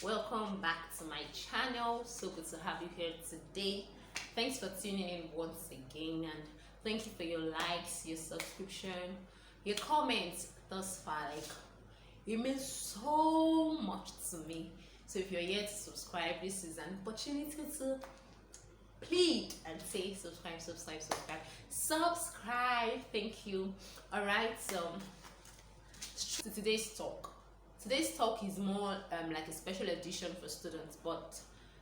Welcome back to my channel. So good to have you here today. Thanks for tuning in once again, and thank you for your likes, your subscription, your comments thus far. It means so much to me. So if you're here to subscribe, this is an opportunity to plead and say subscribe. Thank you. All right, so to today's talk is more like a special edition for students, but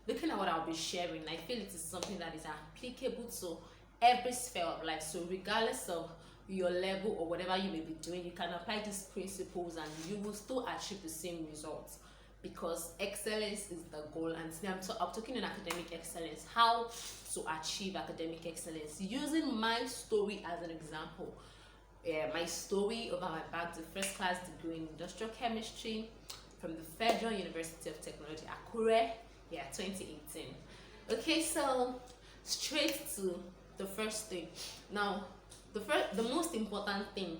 looking at what I'll be sharing, I feel it is something that is applicable to every sphere of life. So regardless of your level or whatever you may be doing, you can apply these principles and you will still achieve the same results, because excellence is the goal. And today I'm talking on academic excellence, how to achieve academic excellence using my story as an example. My story over my bag, the first class degree in industrial chemistry from the Federal University of Technology, Akure, 2018. Okay, so straight to the first thing. Now, the most important thing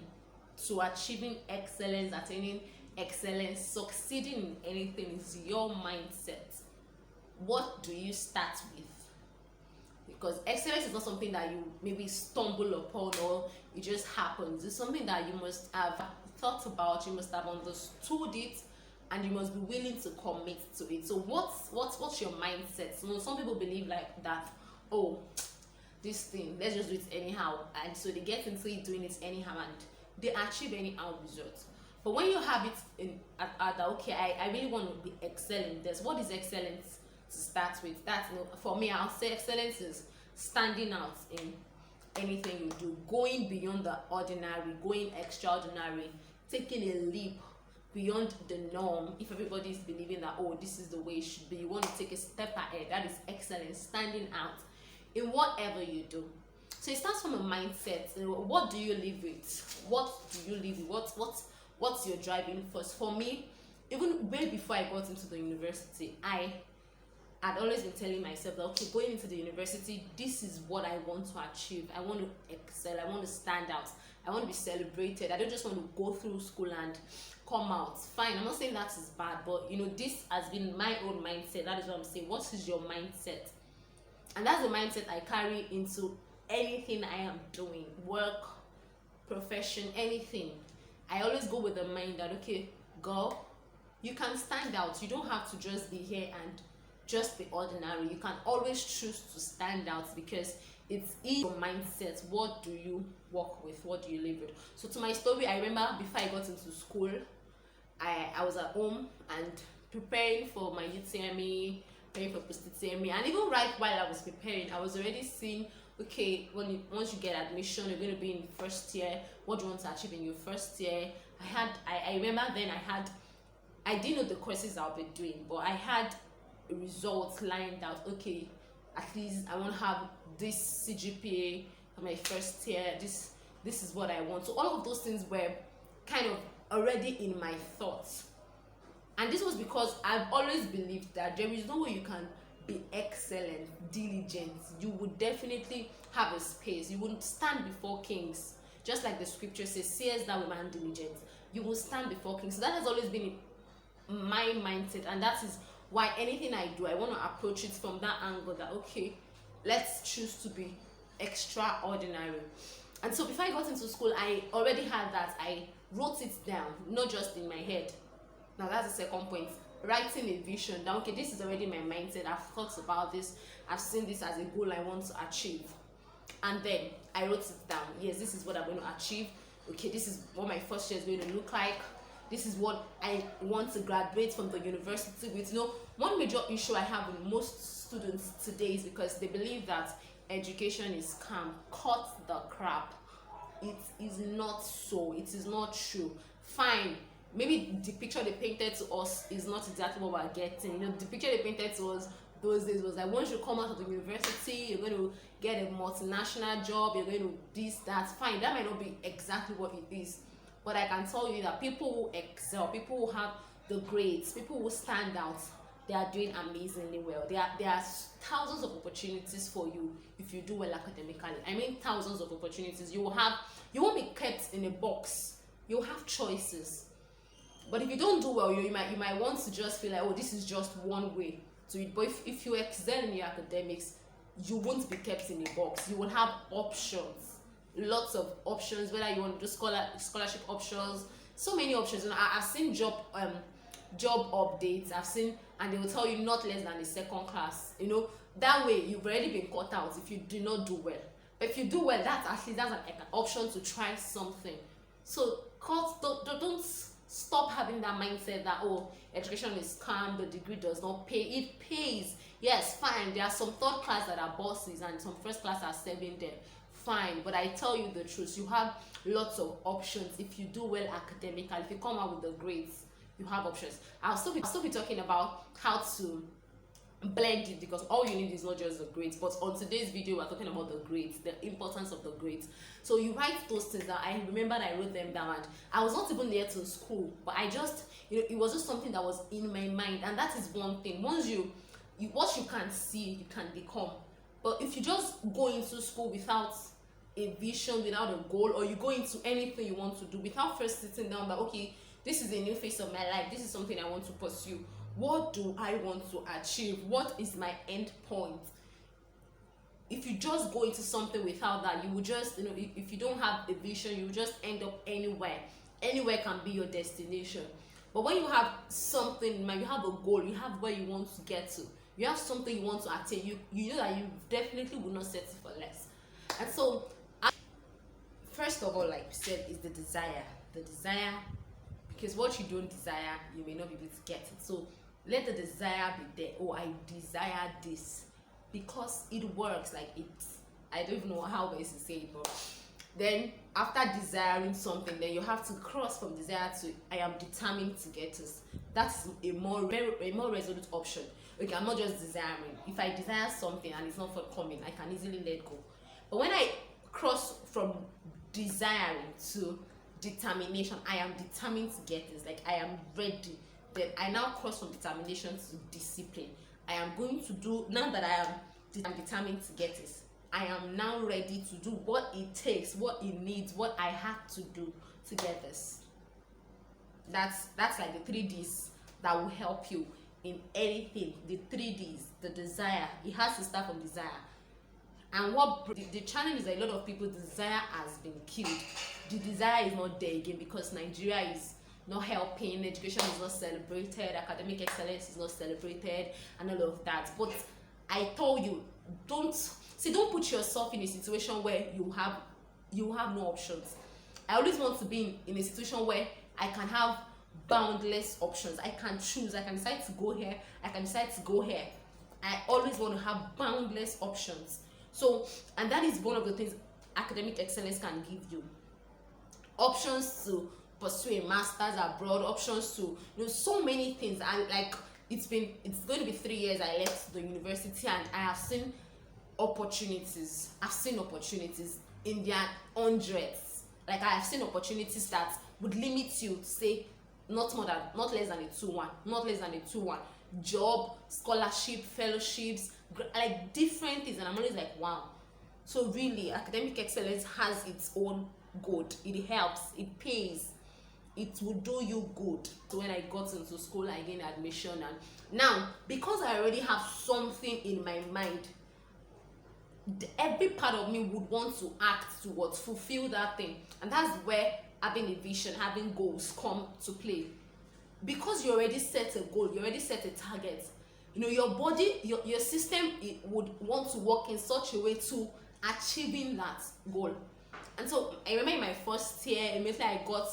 to achieving excellence, attaining excellence, succeeding in anything is your mindset. What do you start with? Because excellence is not something that you maybe stumble upon or it just happens. It's something that you must have thought about, you must have understood it, and you must be willing to commit to it. So what's your mindset? Some people believe like that, oh, this thing, let's just do it anyhow, and so they get into it doing it anyhow and they achieve anyhow results. But when you have it at okay, I really want to be excellent. What is excellence to start with? That's for me, I'll say excellence is standing out in anything you do, going beyond the ordinary, going extraordinary, taking a leap beyond the norm. If everybody is believing that, oh, this is the way it should be, you want to take a step ahead. That is excellence, standing out in whatever you do. So it starts from a mindset. What do you live with? What do you live with? What's your driving force? For me, even way before I got into the university, I had always been telling myself that, okay, going into the university, this is what I want to achieve. I want to excel. I want to stand out. I want to be celebrated. I don't just want to go through school and come out. Fine, I'm not saying that is bad, but this has been my own mindset. That is what I'm saying. What is your mindset? And that's the mindset I carry into anything I am doing, work, profession, anything. I always go with the mind that, okay, girl, you can stand out. You don't have to just be here and just be ordinary. You can always choose to stand out, because it's in your mindset. What do you work with? What do you live with? So to my story, I remember before I got into school, I was at home and preparing for my UTME, preparing for post-UTME, and even right while I was preparing, I was already seeing, okay, once you get admission, you're going to be in the first year. What do you want to achieve in your first year? I remember then I didn't know the courses I'll be doing, but I had results lined out. Okay, at least I want to have this CGPA for my first year. This is what I want. So all of those things were kind of already in my thoughts, and this was because I've always believed that there is no way you can be excellent, diligent. You would definitely have a space. You wouldn't stand before kings, just like the scripture says, "Seest thou a man diligent?" You will stand before kings. So that has always been my mindset, and that is why anything I do, I want to approach it from that angle, that okay, let's choose to be extraordinary. And so before I got into school, I already had that. I wrote it down, not just in my head. Now that's the second point, writing a vision down. Okay, this is already my mindset. I've thought about this. I've seen this as a goal I want to achieve. And then I wrote it down. Yes, this is what I'm going to achieve. Okay, this is what my first year is going to look like. This is what I want to graduate from the university with. One major issue I have with most students today is because they believe that education is scam. Cut the crap. It is not so. It is not true. Fine, maybe the picture they painted to us is not exactly what we're getting. The picture they painted to us those days was like, once you come out of the university, you're going to get a multinational job, you're going to this, that. Fine, that might not be exactly what it is. But I can tell you that people who excel, people who have the grades, people who stand out, they are doing amazingly well. There are thousands of opportunities for you if you do well academically. I mean, thousands of opportunities. You won't be kept in a box. You'll have choices. But if you don't do well, you might want to just feel like, oh, this is just one way to it. But if you excel in your academics, you won't be kept in a box. You will have options, lots of options, whether you want to do scholarship options, so many options. And I've seen job updates, I've seen, and they will tell you not less than the second class. That way you've already been cut out if you do not do well. But if you do well, that's an option to try something. So don't stop having that mindset that, oh, education is scam, the degree does not pay. It pays. Yes, fine, there are some third class that are bosses and some first class are serving them, fine. But I tell you the truth, you have lots of options. If you do well academically, if you come out with the grades, you have options. I'll still be talking about how to blend it, because all you need is not just the grades. But on today's video, we're talking about the grades, the importance of the grades. So you write those things that I remembered, I wrote them down, and I was not even there to school, but I just, it was just something that was in my mind. And that is one thing. Once what you can see, you can become. But if you just go into school without a vision, without a goal, or you go into anything you want to do without first sitting down, that, okay, this is a new phase of my life, this is something I want to pursue, what do I want to achieve, what is my end point? If you just go into something without that, you will just, if you don't have a vision, you will just end up anywhere. Anywhere can be your destination. But when you have something in mind, you have a goal, you have where you want to get to, you have something you want to attain, you know that you definitely will not settle for less. And so, first of all, like we said, is the desire. Because what you don't desire, you may not be able to get it. So let the desire be there. Oh, I desire this, because it works. Like, I don't even know how best to say it, but then after desiring something, then you have to cross from desire to I am determined to get this. That's a more resolute option. Okay, I'm not just desiring. If I desire something and it's not forthcoming, I can easily let go. But when I cross from desiring to determination, I am determined to get this, like I am ready, then I now cross from determination to discipline. I am going to do, now that I'm determined to get this, I am now ready to do what it takes, what it needs, what I have to do to get this. That's like the 3Ds that will help you in anything. The 3Ds, the desire, it has to start from desire. And what the challenge is that a lot of people's desire has been killed. The desire is not there again because Nigeria is not helping, education is not celebrated, academic excellence is not celebrated, and all of that. But I told you, don't put yourself in a situation where you have no options. I always want to be in a situation where I can have boundless options. I can choose. I can decide to go here. I can decide to go here. I always want to have boundless options. So, and that is one of the things academic excellence can give you. Options to pursue a master's abroad, options to so many things. And like it's going to be 3 years I left the university, and I have seen opportunities. I've seen opportunities in their hundreds. Like I have seen opportunities that would limit you to say not less than a 2-1, not less than a 2-1. Job, scholarship, fellowships, like different things, and I'm always like, wow. So really, academic excellence has its own good. It helps, it pays, it will do you good. So when I got into school, I gained admission, and now because I already have something in my mind, every part of me would want to act towards fulfill that thing. And that's where having a vision, having goals come to play. Because you already set a goal, you already set a target, your body, your system, it would want to work in such a way to achieving that goal. And so I remember in my first year, immediately I got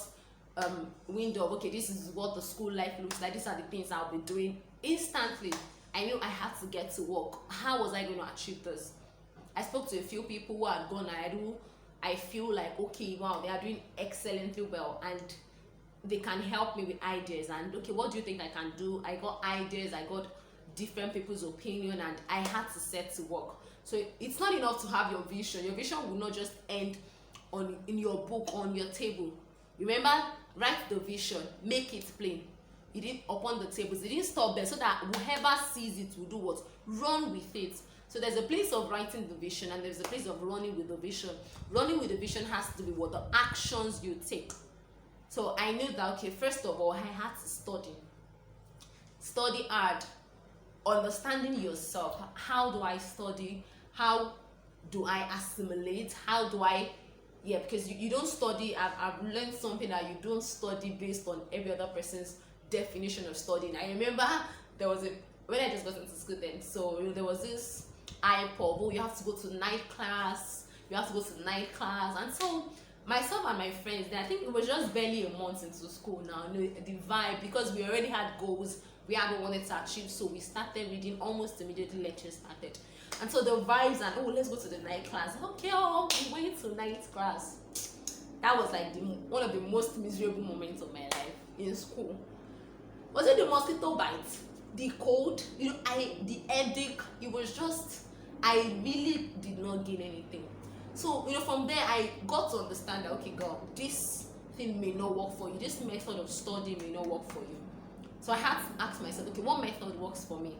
wind of, okay, this is what the school life looks like, these are the things I'll be doing. Instantly I knew I had to get to work. How was I going to achieve this? I spoke to a few people who had gone ahead, who I feel like, okay, wow, they are doing excellently well, and they can help me with ideas. And okay, what do you think I can do? I got ideas, I got different people's opinion, and I had to set to work. So it's not enough to have your vision. Your vision will not just end in your book, on your table. Remember, write the vision, make it plain. It didn't upon the tables. It didn't stop there, so that whoever sees it will do what? Run with it. So there's a place of writing the vision, and there's a place of running with the vision. Running with the vision has to be what? The actions you take. So I knew that, okay, first of all, I had to study hard, understanding yourself. How do I study? How do I assimilate? How do I, yeah, because you don't study. I've learned something, that you don't study based on every other person's definition of studying. I remember there was a, when I just got into school then, so there was this iPod, oh, you have to go to night class, and so myself and my friends, then I think it was just barely a month into school now, the vibe, because we already had goals, we had what we wanted to achieve, so we started reading almost immediately lectures started. And so the vibes, and oh, let's go to the night class, okay, oh, we went to night class. That was like one of the most miserable moments of my life in school. Was it the mosquito bite, the cold, the headache? It was just, I really did not gain anything. So from there I got to understand that, okay, girl, this thing may not work for you, this method of studying may not work for you. So I had to ask myself, okay, what method works for me?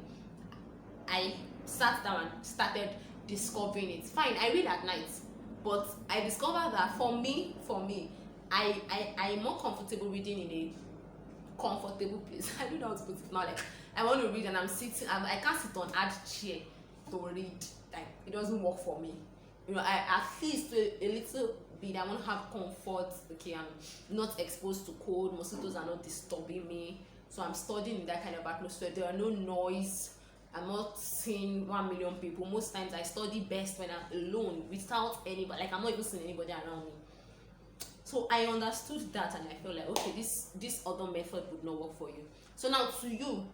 I sat down and started discovering it. Fine, I read at night, but I discovered that for me, I'm more comfortable reading in a comfortable place. I don't know how to put it now. Like, I want to read and I'm sitting, I can't sit on hard chair to read. Like, it doesn't work for me. I at least a little bit, I want to have comfort. Okay, I'm not exposed to cold, mosquitoes are not disturbing me, so I'm studying in that kind of atmosphere. There are no noise, I'm not seeing 1 million people. Most times I study best when I'm alone, without anybody, like I'm not even seeing anybody around me. So I understood that, and I felt like, okay, this other method would not work for you. So now, to you,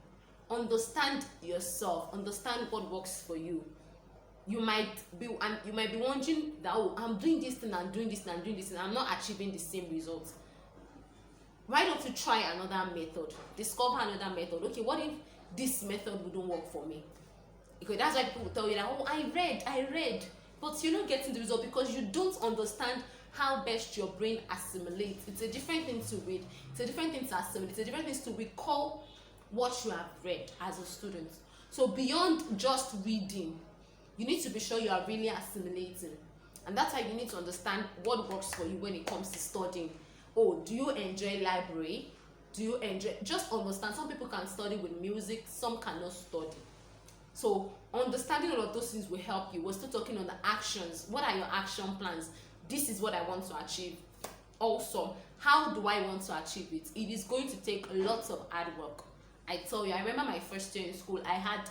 understand yourself, understand what works for you. You might be wondering that, oh, I'm doing this thing, I'm doing this thing, I'm doing this, and I'm not achieving the same results. Why don't you try another method? Discover another method. Okay, what if this method wouldn't work for me? Because that's why people will tell you that, oh, I read, but you're not getting the result because you don't understand how best your brain assimilates. It's a different thing to read, it's a different thing to assimilate, it's a different thing to recall what you have read as a student. So beyond just reading, you need to be sure you are really assimilating, and that's why you need to understand what works for you when it comes to studying. Oh, do you enjoy library? Do you enjoy, just understand, some people can study with music, some cannot study. So understanding all of those things will help you. We're still talking on the actions. What are your action plans? This is what I want to achieve. Also, how do I want to achieve it? It is going to take lots of hard work. I tell you, I remember my first year in school, I had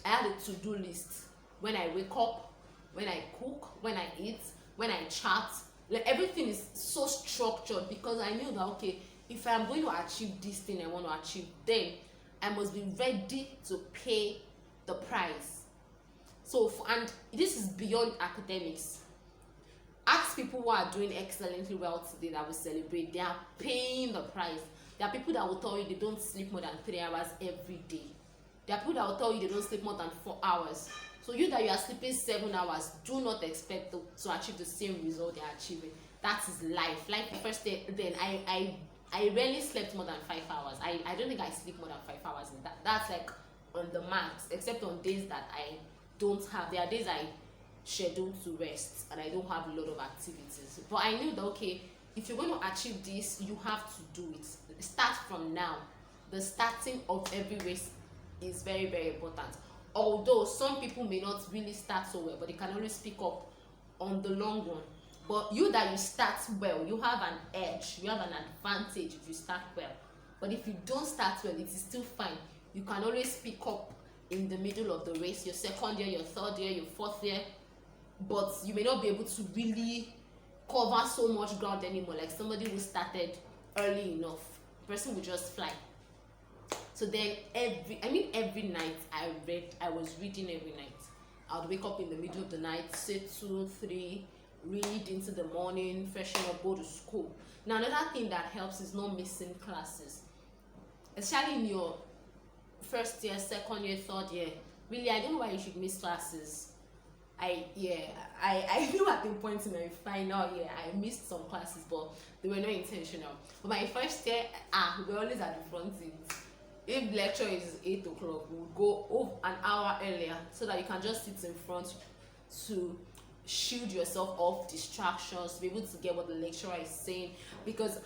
a to-do list. When I wake up, when I cook, when I eat, when I chat, like everything is so structured, because I knew that, okay, if I'm going to achieve this thing I want to achieve, then I must be ready to pay the price. So, and this is beyond academics. Ask people who are doing excellently well today that we celebrate. They are paying the price. There are people that will tell you they don't sleep more than 3 hours every day. There are people that will tell you they don't sleep more than 4 hours. So you that you are sleeping 7 hours, do not expect to achieve the same result they are achieving. That is life. Like the first day, then I rarely slept more than 5 hours. I don't think I sleep more than 5 hours. That's like on the max, except on days that I don't have. There are days I schedule to rest and I don't have a lot of activities. But I knew that, okay, if you're going to achieve this, you have to do it. Start from now. The starting of every race is very, very important. Although some people may not really start so well, but they can always pick up on the long run. But you that you start well, you have an edge, you have an advantage if you start well. But if you don't start well, it is still fine. You can always pick up in the middle of the race, your second year, your third year, your fourth year, but you may not be able to really cover so much ground anymore. Like somebody who started early enough, the person will just fly. So then every night I was reading every night. I would wake up in the middle of the night, say 2, 3, read into the morning, freshen up, go to school. Now another thing that helps is not missing classes, especially in your first year, second year, third year. Really, I don't know why you should miss classes. I knew at the point in my final year I missed some classes, but they were not intentional. But my first year, we were always at the front seat. If lecture is 8 o'clock, we would go an hour earlier so that you can just sit in front to shield yourself off distractions, to be able to get what the lecturer is saying. Because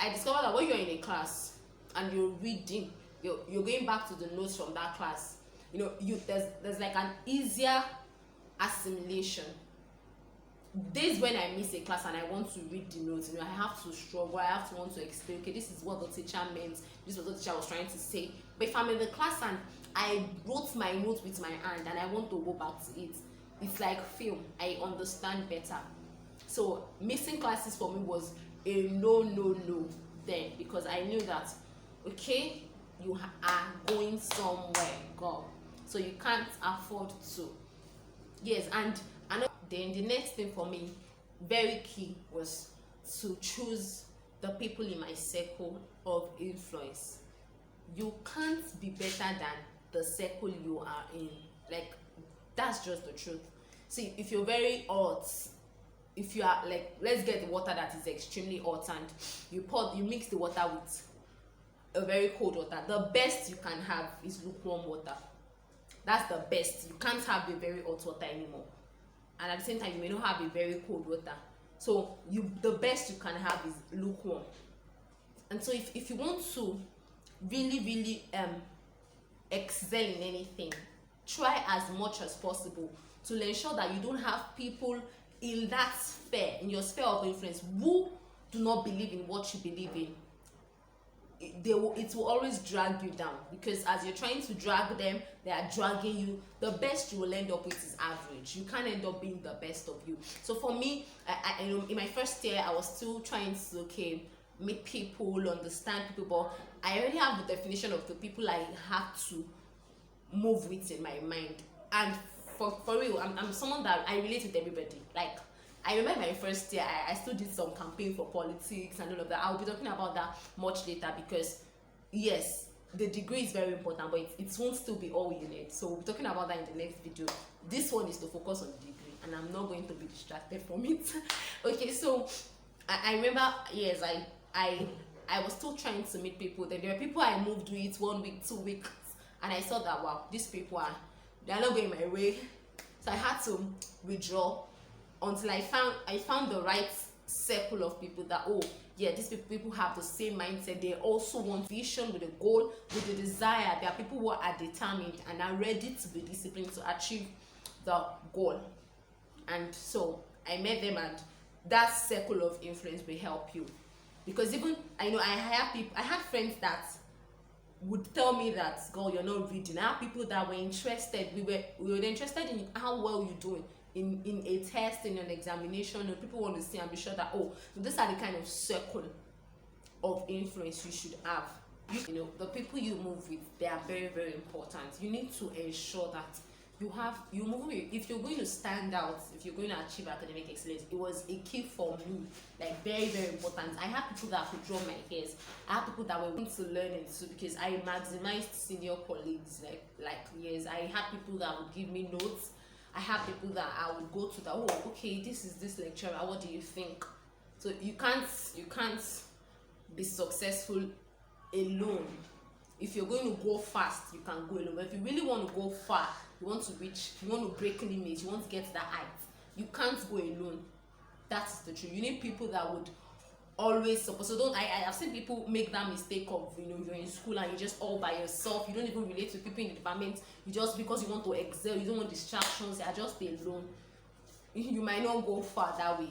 I discovered that when you're in a class and you're reading, you're going back to the notes from that class, there's like an easier assimilation. Days when I miss a class and I want to read the notes, I have to struggle, I have to want to explain, okay, this is what the teacher meant, this is what the teacher was trying to say. But if I'm in the class and I wrote my notes with my hand and I want to go back to it, it's like film. I understand better. So missing classes for me was a no then, because I knew that, okay, you are going somewhere, girl, so you can't afford to. Yes. And then the next thing for me, very key, was to choose the people in my circle of influence. You can't be better than the circle you are in. Like, that's just the truth. See, if you're very hot, if you are like, let's get the water that is extremely hot and you mix the water with a very cold water, the best you can have is lukewarm water. That's the best. You can't have a very hot water anymore, and at the same time you may not have a very cold water. So the best you can have is lukewarm. And so if you want to really excel in anything, try as much as possible to ensure that you don't have people in that sphere, in your sphere of influence, who do not believe in what you believe in. It will always drag you down, because as you're trying to drag them, they are dragging you. The best you will end up with is average. You can't end up being the best of you. So for me, I in my first year, I was still trying to meet people, understand people, but I already have the definition of the people I have to move with in my mind. And for real, I'm someone that I relate with everybody. Like, I remember my first year, I still did some campaign for politics and all of that. I'll be talking about that much later, because yes, the degree is very important, but it won't still be all you need. So we'll be talking about that in the next video. This one is to focus on the degree, and I'm not going to be distracted from it. Okay, so I remember, yes, I was still trying to meet people. Then there were people I moved with 1 week, 2 weeks, and I saw that, wow, these people they're not going my way. So I had to withdraw until I found the right circle of people that, oh yeah, these people have the same mindset. They also want vision, with a goal, with a desire. There are people who are determined and are ready to be disciplined to achieve the goal. And so I met them, and that circle of influence will help you. Because even I had friends that would tell me that, girl, you're not reading. I have people that were interested. We were interested in how well you're doing in a test, in an examination. And people want to see and be sure that, oh, so these are the kind of circle of influence you should have. The people you move with, they are very, very important. You need to ensure that you move with. If you're going to stand out, if you're going to achieve academic excellence, it was a key for me, like very, very important. I had people that could draw my hairs. I had people that were willing to learn into, because I maximized senior colleagues. Like yes, I had people that would give me notes. I had people that I would go to that, oh, okay, this is this lecturer, what do you think? So you can't be successful alone. If you're going to go fast, you can go alone. But if you really want to go far, you want to break limits, you want to get to that height, you can't go alone. That's the truth. You need people that would always support. So I've seen people make that mistake of, you're in school and you're just all by yourself. You don't even relate to people in the department. You just, because you want to excel, you don't want distractions, you're just alone. You might not go far that way.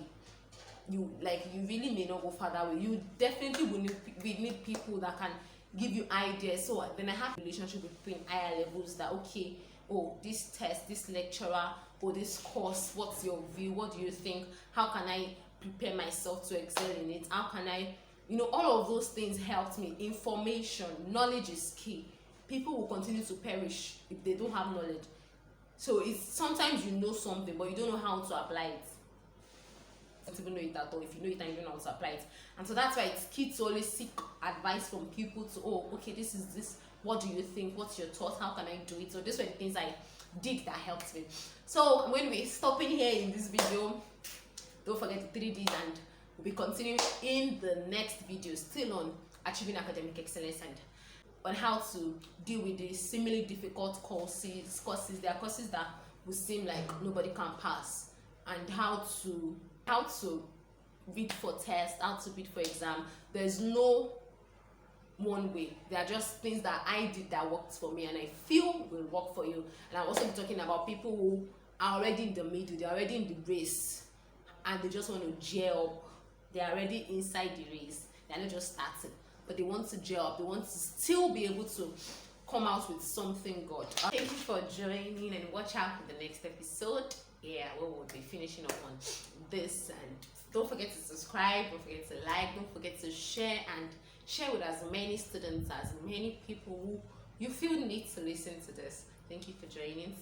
You really may not go far that way. You definitely will need people that can give you ideas. So then I have a relationship between higher levels that, okay, oh, this test, this lecturer, or this course, what's your view? What do you think? How can I prepare myself to excel in it? How can I, all of those things helped me. Information, knowledge is key. People will continue to perish if they don't have knowledge. So it's sometimes you know something, but you don't know how to apply it. You don't even know it at all. If you know it and you don't know how to apply it. And so that's why it's key to always seek advice from people to, oh, okay, this is this. What do you think? What's your thought? How can I do it? So these were the things I did that helped me. So when we're stopping here in this video, don't forget the 3Ds, and we'll be continuing in the next video, still on achieving academic excellence and on how to deal with these seemingly difficult courses. There are courses that will seem like nobody can pass, and how to read for test, how to read for exam. There's no one way. There are just things that I did that worked for me and I feel will work for you. And I'll also be talking about people who are already in the middle, they're already in the race and they just want to gel up. They're already inside the race. They're not just starting, but they want to gel up. They want to still be able to come out with something good. Thank you for joining and watch out for the next episode. Yeah, we will be finishing up on this, and don't forget to subscribe, don't forget to like, don't forget to share, and share with as many students, as many people who you feel need to listen to this. Thank you for joining.